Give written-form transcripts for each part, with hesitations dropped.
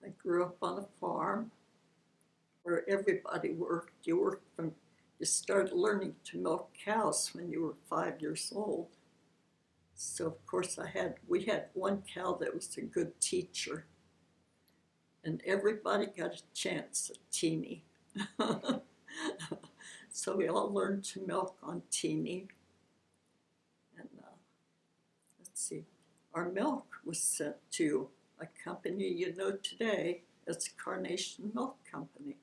I grew up on a farm where everybody worked. You started learning to milk cows when you were 5 years old. So of course we had one cow that was a good teacher, and everybody got a chance at Teeny. So we all learned to milk on Teeny. And let's see, our milk was sent to a company you know today as Carnation Milk Company,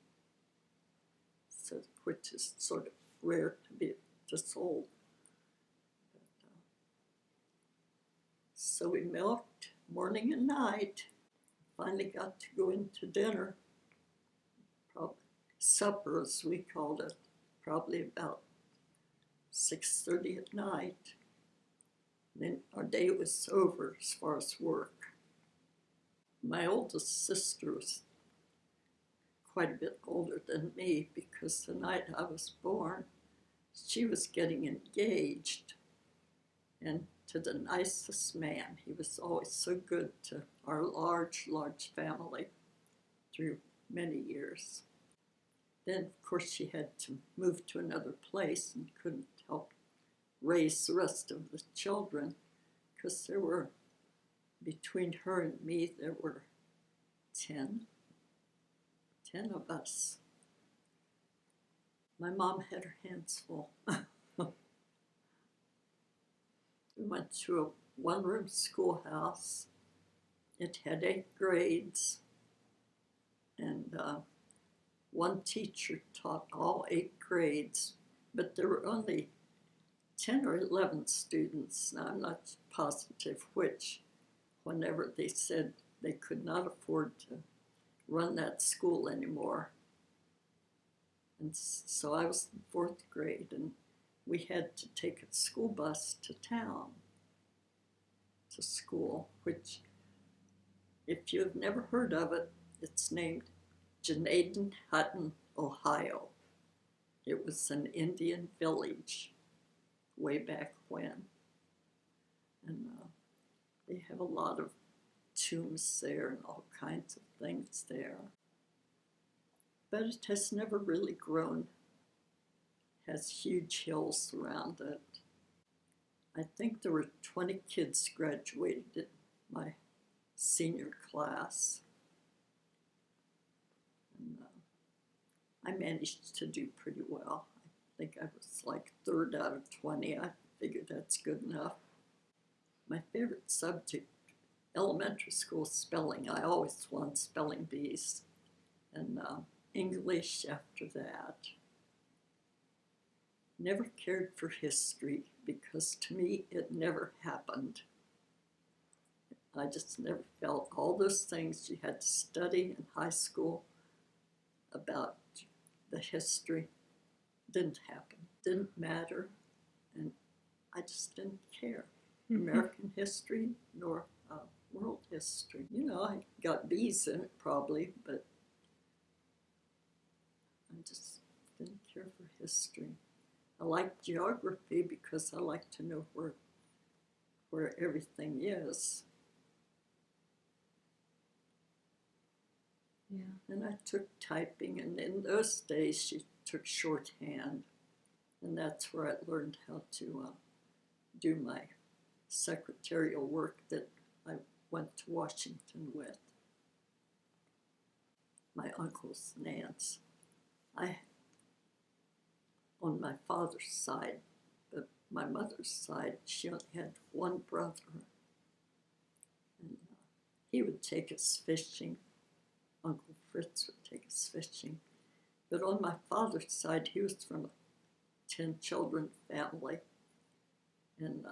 so which is sort of rare to be sold. So we milked morning and night. Finally got to go into dinner, probably supper as we called it, probably about 6:30 at night. And then our day was over as far as work. My oldest sister was quite a bit older than me because the night I was born, she was getting engaged, and to the nicest man. He was always so good to our large family through many years. Then, of course, she had to move to another place and couldn't help raise the rest of the children because between her and me, there were 10 of us. My mom had her hands full. We went to a one-room schoolhouse. It had 8 grades, and one teacher taught all 8 grades, but there were only 10 or 11 students. Now, I'm not positive which, whenever they said they could not afford to run that school anymore. And so I was in 4th grade, and we had to take a school bus to town, to school, which, if you've never heard of it, it's named Janaden Hutton, Ohio. It was an Indian village way back when. And they have a lot of tombs there and all kinds of things there. But it has never really grown. It has huge hills around it. I think there were 20 kids graduated in my senior class. And I managed to do pretty well. I think I was like 3rd out of 20. I figured that's good enough. My favorite subject, elementary school, spelling. I always won spelling bees. And English after that. Never cared for history because to me it never happened. I just never felt all those things you had to study in high school about the history didn't happen, didn't matter, and I just didn't care. American history nor world history. You know, I got B's in it probably, but I just didn't care for history. I like geography because I like to know where everything is. Yeah. And I took typing, and in those days she took shorthand, and that's where I learned how to do my secretarial work that I went to Washington with. My uncles and aunts. On my father's side, but my mother's side, she only had one brother. And he would take us fishing. Uncle Fritz would take us fishing. But on my father's side, he was from a 10 children family. And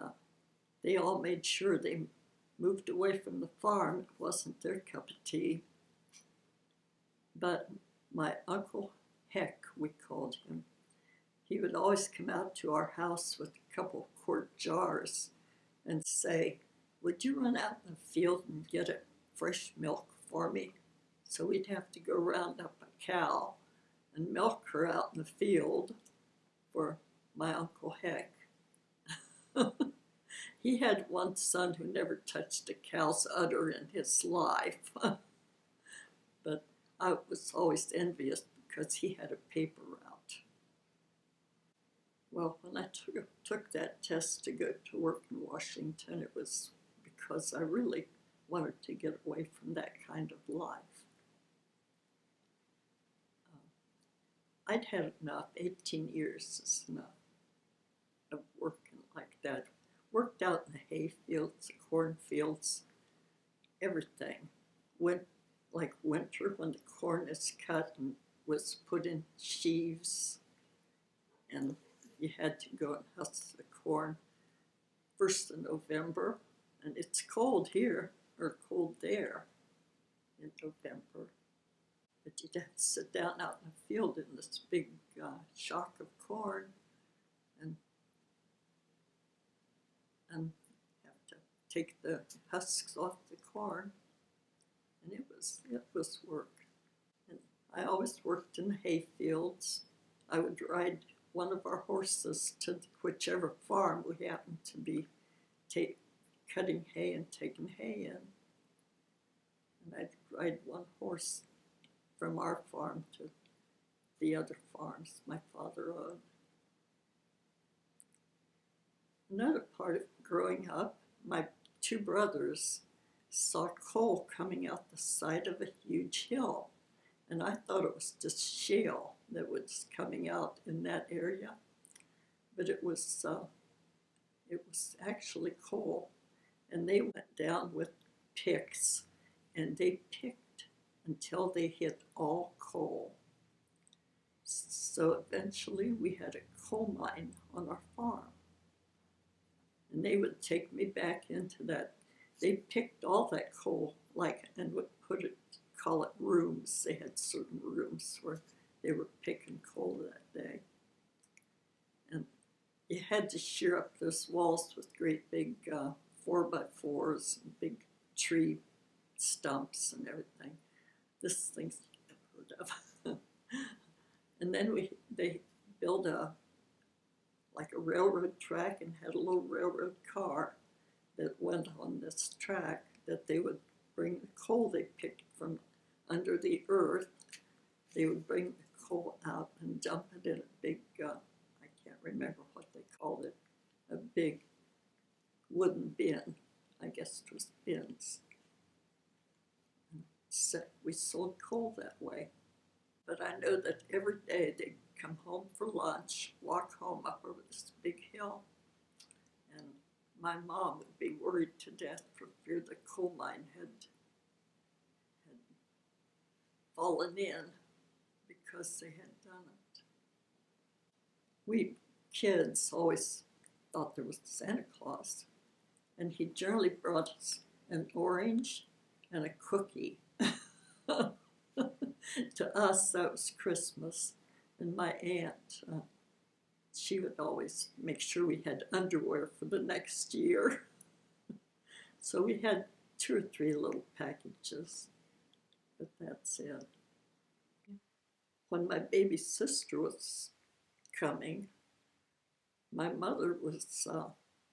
they all made sure they moved away from the farm. It wasn't their cup of tea. But my Uncle Heck, we called him, he would always come out to our house with a couple quart jars and say, "Would you run out in the field and get a fresh milk for me?" So we'd have to go round up a cow and milk her out in the field for my Uncle Heck. He had one son who never touched a cow's udder in his life. I was always envious because he had a paper route. Well, when I took that test to go to work in Washington, it was because I really wanted to get away from that kind of life. I'd had enough. 18 years is enough of working like that. Worked out in the hay fields, the cornfields, everything. Like winter when the corn is cut and was put in sheaves, and you had to go and husk the corn first of November, and it's cold here or cold there in November. But you'd have to sit down out in the field in this big shock of corn and have to take the husks off the corn. And it was work. And I always worked in the hay fields. I would ride one of our horses to whichever farm we happened to be cutting hay and taking hay in. And I'd ride one horse from our farm to the other farms my father owned. Another part of growing up, my two brothers saw coal coming out the side of a huge hill, and I thought it was just shale that was coming out in that area, but it was actually coal. And they went down with picks, and they picked until they hit all coal. So eventually we had a coal mine on our farm, and they would take me back into that. They picked all that coal, and would call it rooms. They had certain rooms where they were picking coal that day. And you had to shear up those walls with great big 4x4s and big tree stumps and everything. This thing's never heard of. And then they built a railroad track and had a little railroad car that went on this track, that they would bring the coal they picked from under the earth. They would bring the coal out and dump it in a big, I can't remember what they called it, a big wooden bin. I guess it was bins. So we sold coal that way. But I know that every day they'd come home for lunch, walk home up over this big hill, and my mom would be worried to death for fear the coal mine had fallen in because they had done it. We kids always thought there was Santa Claus, and he generally brought us an orange and a cookie. To us, that was Christmas. And my aunt, she would always make sure we had underwear for the next year. So we had 2 or 3 little packages, but that's it. When my baby sister was coming, my mother was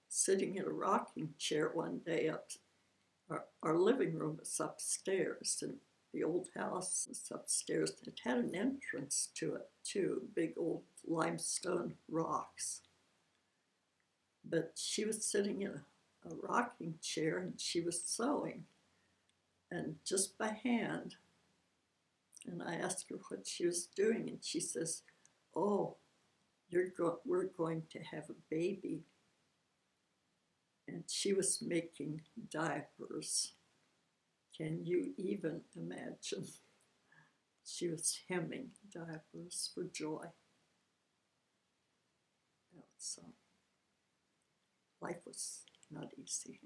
sitting in a rocking chair one day up. Our living room was upstairs, and the old house was upstairs. It had an entrance to it, too, big old limestone rocks. But she was sitting in a rocking chair, and she was sewing, and just by hand. And I asked her what she was doing, and she says, "Oh, we're going to have a baby." And she was making diapers. Can you even imagine? She was hemming diapers for joy. So life was not easy.